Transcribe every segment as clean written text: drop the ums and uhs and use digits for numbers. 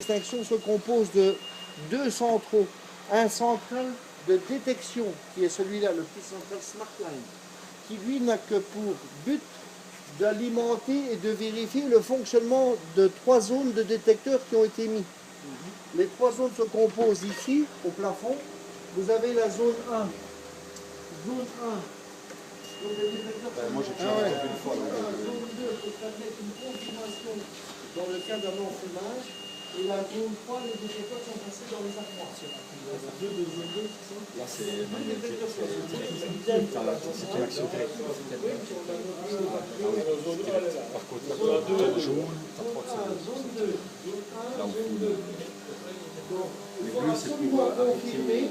L'extinction se compose de deux centraux. Un central de détection, qui est celui-là, le petit central SmartLine, qui lui n'a que pour but d'alimenter et de vérifier le fonctionnement de 3 zones de détecteurs qui ont été mis. Les 3 zones se composent ici, au plafond. Vous avez la zone 1. Zone 1. Donc les détecteurs moi j'ai toujours entendu une fois. Zone 2 pour permettre une confirmation dans le cas d'un enfumage. Et la zone 3, les détecteurs sont passés dans les armoires. Là c'est magnétique. Par contre, là, tu as jaune, tu as 30 secondes. Là où il faut absolument confirmer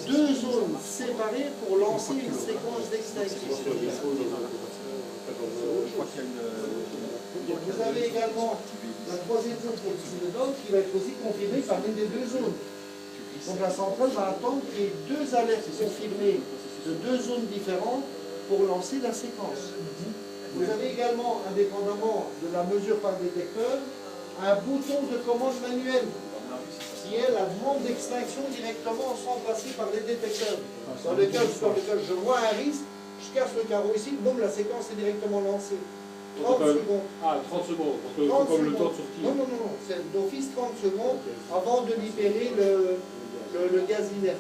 deux zones séparées pour lancer une séquence d'extinction. Vous avez également la troisième zone qui va être aussi confirmée par une des deux zones. Donc la centrale va attendre qu'il y ait 2 alertes confirmées de 2 zones différentes pour lancer la séquence. Vous avez également, indépendamment de la mesure par détecteur, un bouton de commande manuelle qui est la demande d'extinction directement sans passer par les détecteurs. Dans le cas où je vois un risque, je casse le carreau ici, boum, la séquence est directement lancée. 30 secondes. Ah, 30 secondes, comme le temps de sortie. Non, c'est d'office 30 secondes avant de libérer le gaz inerte.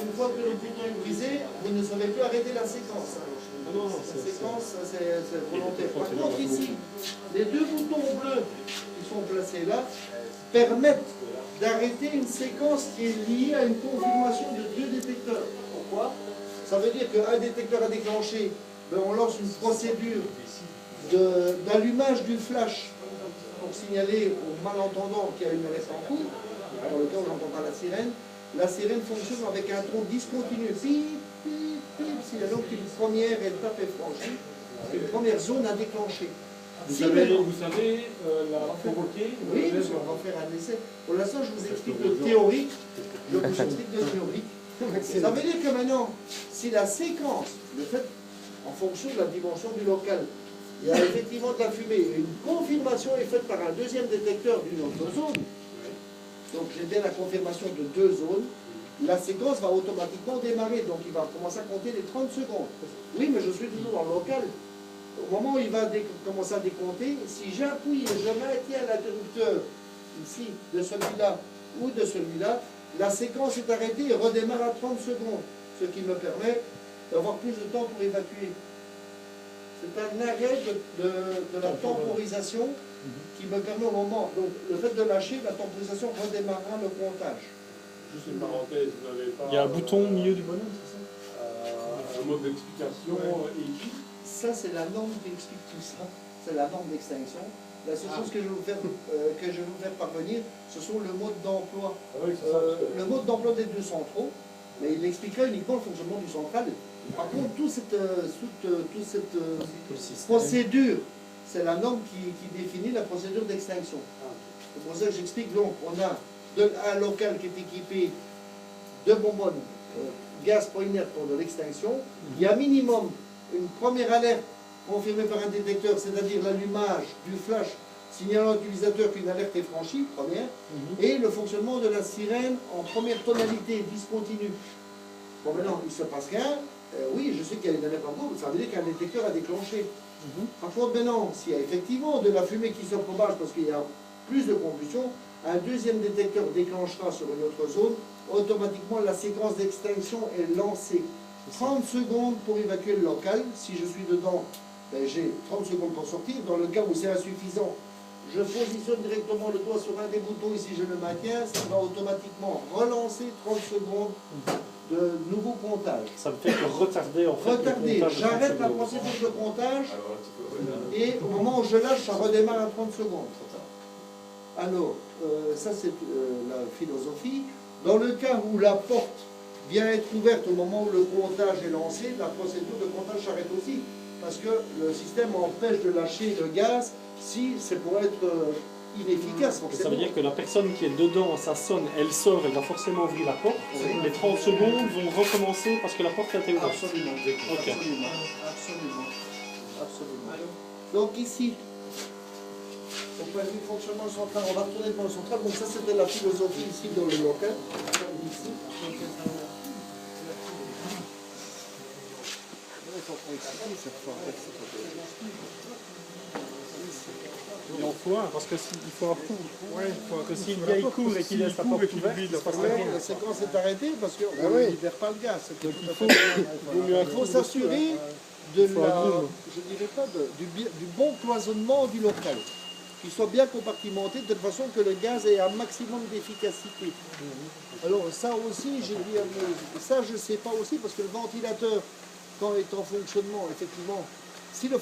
Une fois que le bouton est brisé, vous ne savez plus arrêter la séquence. La séquence, c'est volontaire. Par contre, ici, les 2 boutons bleus qui sont placés là permettent d'arrêter une séquence qui est liée à une confirmation de 2 détecteurs. Pourquoi? Ça veut dire qu'un détecteur a déclenché, on lance une procédure d'allumage du flash pour signaler aux malentendants qu'il y a une alerte en cours. Dans le cas où on n'entend pas la sirène fonctionne avec un ton discontinu. Pip, pip, pip, signalant qu'une première étape est franchie, une première zone à déclencher. Vous savez la provoquer? Oui, on va faire un essai. Pour l'instant, je vous explique le théorique. Ça veut dire que maintenant, si la séquence, le fait, en fonction de la dimension du local, il y a effectivement de la fumée, et une confirmation est faite par un deuxième détecteur d'une autre zone, donc j'ai bien la confirmation de 2 zones, la séquence va automatiquement démarrer, donc il va commencer à compter les 30 secondes. Oui, mais je suis toujours dans le local. Au moment où il va commencer à décompter, si j'appuie et je maintiens l'interrupteur ici, de celui-là ou de celui-là, la séquence est arrêtée et redémarre à 30 secondes, ce qui me permet d'avoir plus de temps pour évacuer. C'est un arrêt de la temporisation qui me permet au moment. Donc le fait de lâcher, la temporisation redémarrera le comptage. Juste une parenthèse, vous n'avez pas... Il y a un bouton au milieu du bonhomme, c'est ça? Un mode d'explication écrit. Ça, c'est la norme qui explique tout ça. C'est la norme d'extinction. La seule chose que je vais vous faire parvenir, ce sont le mode d'emploi. Le mode d'emploi des 2 centraux, mais il expliquera uniquement le fonctionnement du central. Par contre, toute cette procédure, c'est la norme qui définit la procédure d'extinction. C'est pour ça que j'explique. Donc, on a un local qui est équipé de bonbonnes, gaz pour inerte pour de l'extinction. Il y a minimum une première alerte confirmée par un détecteur, c'est-à-dire l'allumage du flash signalant à l'utilisateur qu'une alerte est franchie, première, et le fonctionnement de la sirène en première tonalité discontinue. Bon, maintenant, il ne se passe rien. Oui, je sais qu'il y a une alerte en cours, ça veut dire qu'un détecteur a déclenché. Par contre, maintenant, s'il y a effectivement de la fumée qui se propage parce qu'il y a plus de combustion, un deuxième détecteur déclenchera sur une autre zone, automatiquement la séquence d'extinction est lancée. 30 secondes pour évacuer le local. Si je suis dedans, j'ai 30 secondes pour sortir. Dans le cas où c'est insuffisant, je positionne directement le doigt sur un des boutons, ici je le maintiens, ça va automatiquement relancer 30 secondes de nouveau comptage. Ça me fait que retarder en fait. Retarder, j'arrête la procédure de comptage et au moment où je lâche, ça redémarre à 30 secondes. Alors, ça c'est la philosophie. Dans le cas où la porte vient être ouverte au moment où le comptage est lancé, la procédure de comptage s'arrête aussi, parce que le système empêche de lâcher le gaz si c'est pour être inefficace. Ça veut dire que la personne qui est dedans, ça sonne, elle sort, elle va forcément ouvrir la porte. Oui. Les 30 secondes vont recommencer parce que la porte a été ouverte. Absolument. Okay. Absolument. Donc ici, Au point de vue fonctionnement central, on va retourner devant le central. Donc ça, c'était la philosophie ici dans le local. Ici. Il en faut un, parce que il faut un coup. Parce que si le gars il court et qu'il laisse la porte ouverte, il se passe rien. La séquence est arrêtée parce qu'on Ah oui. ne libère pas le gaz. Donc Il faut s'assurer de la, je dirais pas du bon cloisonnement du local, qu'il soit bien compartimenté de telle façon que le gaz ait un maximum d'efficacité. Alors ça aussi, j'ai dit, ça je ne sais pas aussi parce que le ventilateur, quand il est en fonctionnement, effectivement, si le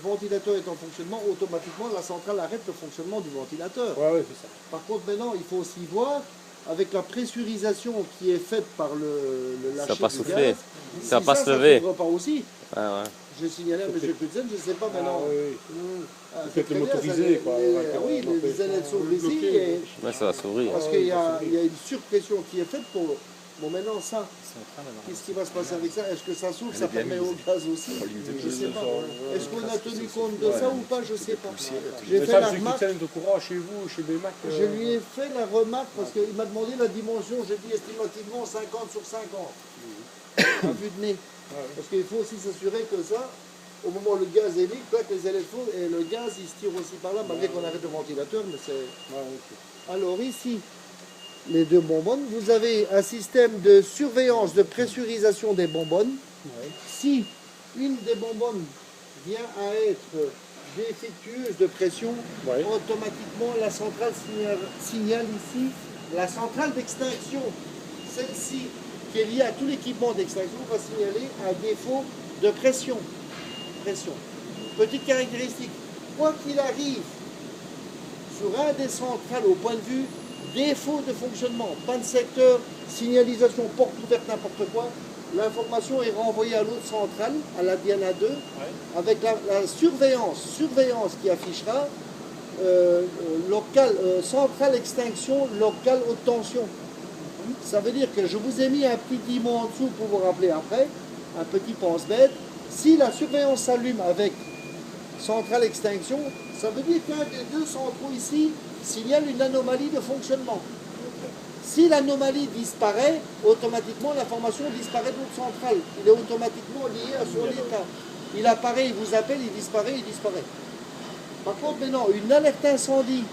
ventilateur est en fonctionnement, automatiquement la centrale arrête le fonctionnement du ventilateur. Ouais, c'est ça. Par contre, maintenant, il faut aussi voir, avec la pressurisation qui est faite par le lâcher Ça va pas du souffler, gaz, ça va si pas se lever. Ça ne pas aussi. Ouais, ouais. J'ai signalé à M. Kudzen, je ne sais pas maintenant. Ah, Peut-être c'est le très bien, motoriser, ça, quoi. oui, les ailettes s'ouvrent ici, et, Ouais, ça va s'ouvrir. parce qu'il y a une surpression qui est faite pour... Bon, maintenant, ça, qu'est-ce qui va se passer avec ça? Est-ce que ça s'ouvre, ça permet au gaz aussi? Je ne sais pas. Est-ce qu'on a tenu compte de ça ou pas? Je ne sais pas. J'ai fait la remarque. de courant chez vous, chez BMAC. Je lui ai fait la remarque parce qu'il m'a demandé la dimension, j'ai dit estimativement 50 sur 50, à vue de nez. Parce qu'il faut aussi s'assurer que ça, au moment où le gaz est libre, claque les ailettes font et le gaz il se tire aussi par là, malgré qu'on arrête le ventilateur, mais c'est... Alors ici, les deux bonbonnes, vous avez un système de surveillance, de pressurisation des bonbonnes. Si une des bonbonnes vient à être défectueuse de pression, automatiquement la centrale signale ici, la centrale d'extinction, celle-ci qui est liée à tout l'équipement d'extinction, va signaler un défaut de pression. Petite caractéristique, quoi qu'il arrive sur un des centrales au point de vue défaut de fonctionnement, panne secteur, signalisation, porte ouverte, n'importe quoi, l'information est renvoyée à l'autre centrale, à la Diana 2, avec la surveillance qui affichera centrale extinction locale haute tension. Ça veut dire que je vous ai mis un petit diamant en dessous pour vous rappeler après, un petit pense-bête. Si la surveillance s'allume avec centrale extinction, ça veut dire qu'un des deux centraux ici signale une anomalie de fonctionnement. Si l'anomalie disparaît, automatiquement l'information disparaît de l'autre centrale. Il est automatiquement lié à son état. Il apparaît, il vous appelle, il disparaît. Par contre, maintenant, une alerte incendie,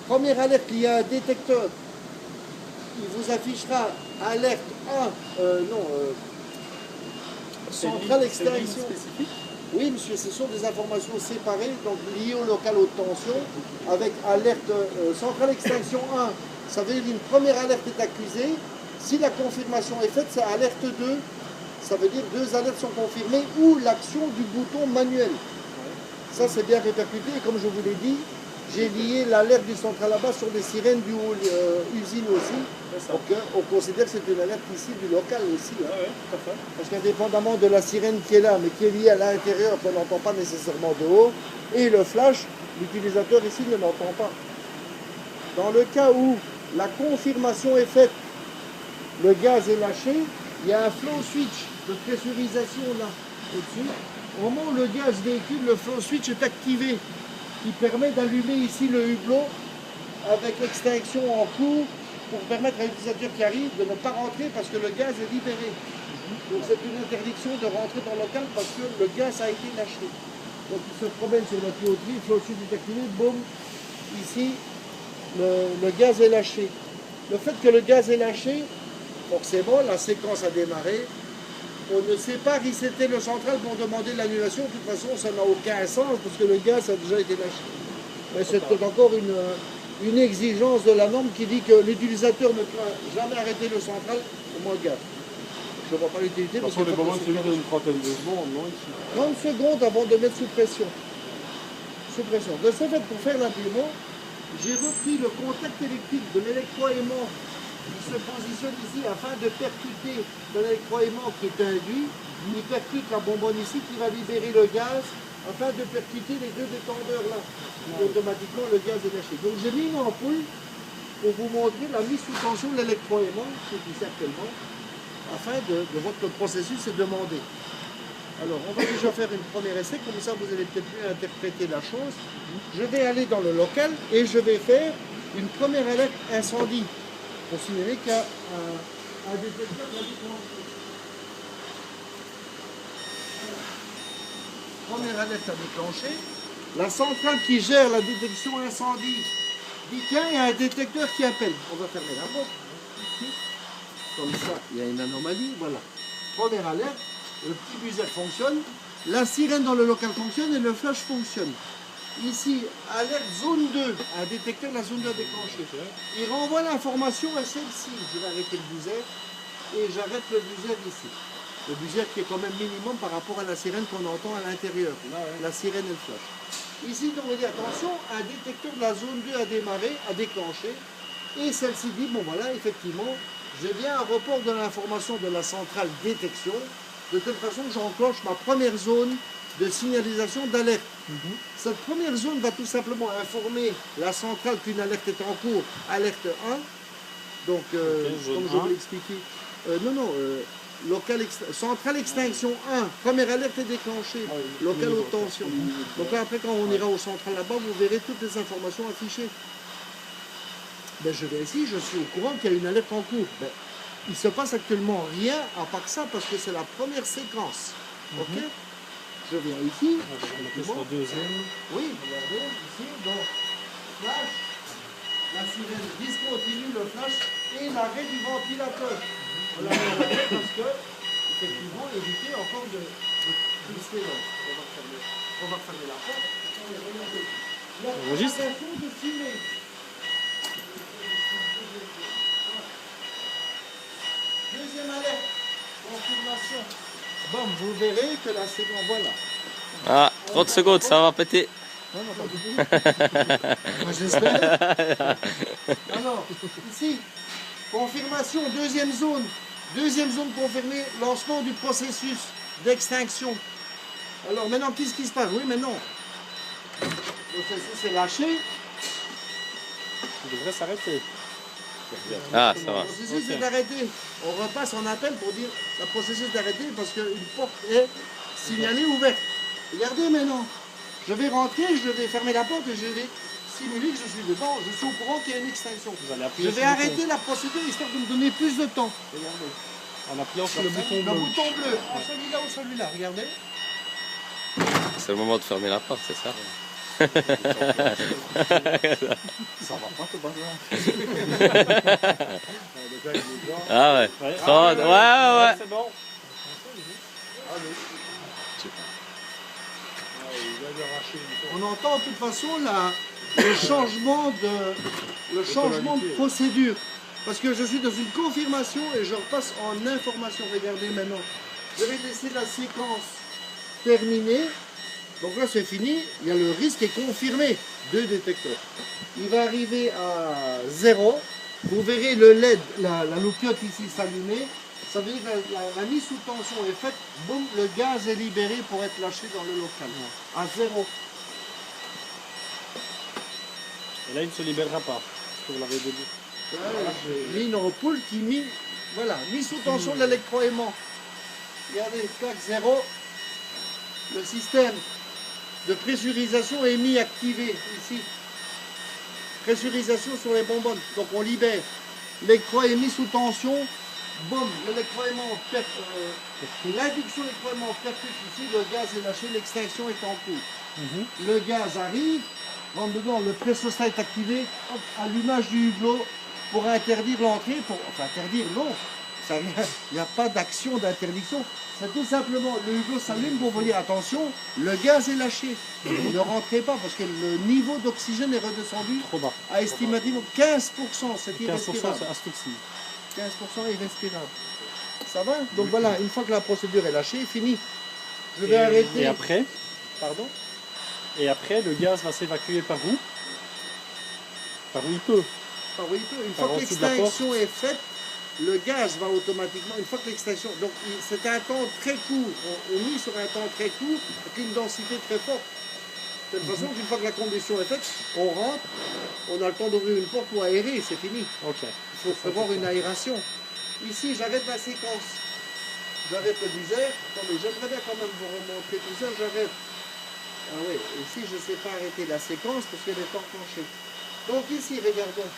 première alerte liée à un détecteur, il vous affichera alerte 1, centrale extinction. Oui, monsieur, ce sont des informations séparées, donc liées au local haute tension, avec alerte centrale extinction 1. Ça veut dire qu'une première alerte est accusée. Si la confirmation est faite, c'est alerte 2. Ça veut dire 2 alertes sont confirmées ou l'action du bouton manuel. Ça, c'est bien répercuté. Et comme je vous l'ai dit, j'ai lié l'alerte du central là-bas sur les sirènes du usine aussi. Donc, on considère que c'est une alerte ici du local aussi. Parce qu'indépendamment de la sirène qui est là, mais qui est liée à l'intérieur, qu'on n'entend pas nécessairement de haut, et le flash, l'utilisateur ici ne l'entend pas. Dans le cas où la confirmation est faite, le gaz est lâché, il y a un flow switch de pressurisation là, au-dessus. Au moment où le gaz véhicule, le flow switch est activé, qui permet d'allumer ici le hublot avec l'extinction en cours pour permettre à l'utilisateur qui arrive de ne pas rentrer parce que le gaz est libéré. Donc c'est une interdiction de rentrer dans le local parce que le gaz a été lâché. Donc il se promène sur la tuyauterie, le flow switch est activé, boum, ici le gaz est lâché. Le fait que le gaz est lâché, forcément la séquence a démarré. On ne sait pas resetter le central pour demander l'annulation. De toute façon, ça n'a aucun sens parce que le gaz a déjà été lâché. Mais c'est encore une exigence de la norme qui dit que l'utilisateur ne peut jamais arrêter le central au moins le gaz. Je ne vois pas l'utilité. Parce que les moments, c'est une trentaine de secondes, non ici 30 secondes avant de mettre sous pression. De ce fait, pour faire l'implément, j'ai repris le contact électrique de l'électroaimant qui se positionne ici afin de percuter l'électroaimant qui est induit. Il percute la bonbonne ici qui va libérer le gaz afin de percuter les deux détendeurs là. Et automatiquement le gaz est lâché. Donc j'ai mis une ampoule pour vous montrer la mise sous tension de l'électroaimant, ce qui sert actuellement, afin de voir que le processus est demandé. Alors, on va déjà faire une première essai, comme ça vous allez peut-être mieux interpréter la chose. Je vais aller dans le local et je vais faire une première alerte incendie pour signaler qu'il y a un détecteur de la déclencher. Première alerte à déclencher. La centrale qui gère la détection incendie dit tiens, il y a un détecteur qui appelle. On va fermer la porte. Ici. Comme ça, il y a une anomalie. Voilà. Première alerte. Le petit buzzer fonctionne. La sirène dans le local fonctionne et le flash fonctionne. Ici, alerte zone 2. Un détecteur de la zone 2 déclenché. Il renvoie l'information à celle-ci. Je vais arrêter le buzzer et j'arrête le buzzer ici. Le buzzer qui est quand même minimum par rapport à la sirène qu'on entend à l'intérieur. La sirène et le flash. Ici, donc, on dit attention, un détecteur de la zone 2 a démarré, a déclenché. Et celle-ci dit, bon voilà, effectivement, j'ai bien un report de l'information de la centrale détection. De telle façon que j'enclenche ma première zone de signalisation d'alerte. Cette première zone va tout simplement informer la centrale qu'une alerte est en cours, alerte 1. Donc, comme je vous l'ai expliqué, centrale extinction 1, première alerte est déclenchée, local haute tension. Donc là, après, quand on ira au central là-bas, vous verrez toutes les informations affichées. Ben, je vais ici, je suis au courant qu'il y a une alerte en cours. Ben, il ne se passe actuellement rien à part ça parce que c'est la première séquence. Ok. Je viens ici. La deuxième. Oui, regardez, ici, donc, flash, la sirène discontinue le flash et l'arrêt du ventilateur. On l'a mis en arrêt parce que, effectivement, éviter encore de glisser là. On va fermer la porte. Regardez. La propagation de fumée. Deuxième alerte, confirmation. Bon, vous verrez que la séquence, voilà. Ah, 30 secondes, ça va péter. Non, non, pas du tout. Moi, j'espère. Alors, ici, confirmation, deuxième zone. Deuxième zone confirmée, lancement du processus d'extinction. Alors, maintenant, qu'est-ce qui se passe? Oui, maintenant, le processus est lâché. Il devrait s'arrêter. Ah, ça va. Le processus est arrêté. On repasse en appel pour dire le processus est arrêté parce qu'une porte est signalée ouverte. Regardez maintenant. Je vais rentrer, je vais fermer la porte et je vais simuler que je suis dedans. Je suis au courant qu'il y a une extinction. Je vais arrêter la procédure histoire de me donner plus de temps. Regardez. En appuyant sur le bouton bleu. Le bouton bleu. Celui-là ou celui-là. Regardez. C'est le moment de fermer la porte, c'est ça? Ça va pas te bazar. Ah ouais. Ouais. 30, ouais. C'est bon. On entend de toute façon le changement de procédure. Parce que je suis dans une confirmation et je repasse en information. Regardez maintenant. Je vais laisser la séquence terminée. Donc là c'est fini. Il y a le risque est confirmé. 2 détecteurs. Il va arriver à 0. Vous verrez le LED, la loupiote ici s'allumer. Ça veut dire que la mise sous tension est faite. Boum, le gaz est libéré pour être lâché dans le local. À 0. Et là, il ne se libérera pas. Parce que vous l'avez dit. J'ai mis une ampoule qui mis, voilà, mis sous tension de l'électroaimant. Regardez, clac 0. Le système de pressurisation est mis activé ici. Pressurisation sur les bonbonnes. Donc on libère. L'électrode est mis sous tension. Boum, l'électroaimant l'induction électroaimant percute ici. Le gaz est lâché, l'extinction est en cours. Le gaz arrive, rentre dedans, le pressostat est activé. Hop, allumage du hublot pour interdire l'entrée. Enfin, interdire, non. Il n'y a pas d'action d'interdiction. C'est tout simplement, le hublot s'allume pour vous dire attention, le gaz est lâché. Ne rentrez pas parce que le niveau d'oxygène est redescendu Trop bas. à estimativement 15%. C'est 15%, irrespirable. c'est asphyxie. 15% irrespirable. Ça va? Donc voilà, une fois que la procédure est lâchée, fini. Je vais arrêter. Et après, Pardon? le gaz va s'évacuer par où? Par où il peut. Enfin, oui, une Par fois que en dessous de la l'extinction est faite, le gaz va automatiquement, une fois que l'extinction, donc c'est un temps très court, on mise sur un temps très court, avec une densité très forte. De toute façon qu'une fois que la combustion est faite, on rentre, on a le temps d'ouvrir une porte pour aérer, c'est fini. Ok. Il faut prévoir une aération. Ici, j'arrête la séquence. J'arrête le viseur. Attendez, j'aimerais bien quand même vous remontrer tout ça. J'arrête. Ah oui, ici je ne sais pas arrêter la séquence parce qu'elle est enclenchée. Donc ici, regardons.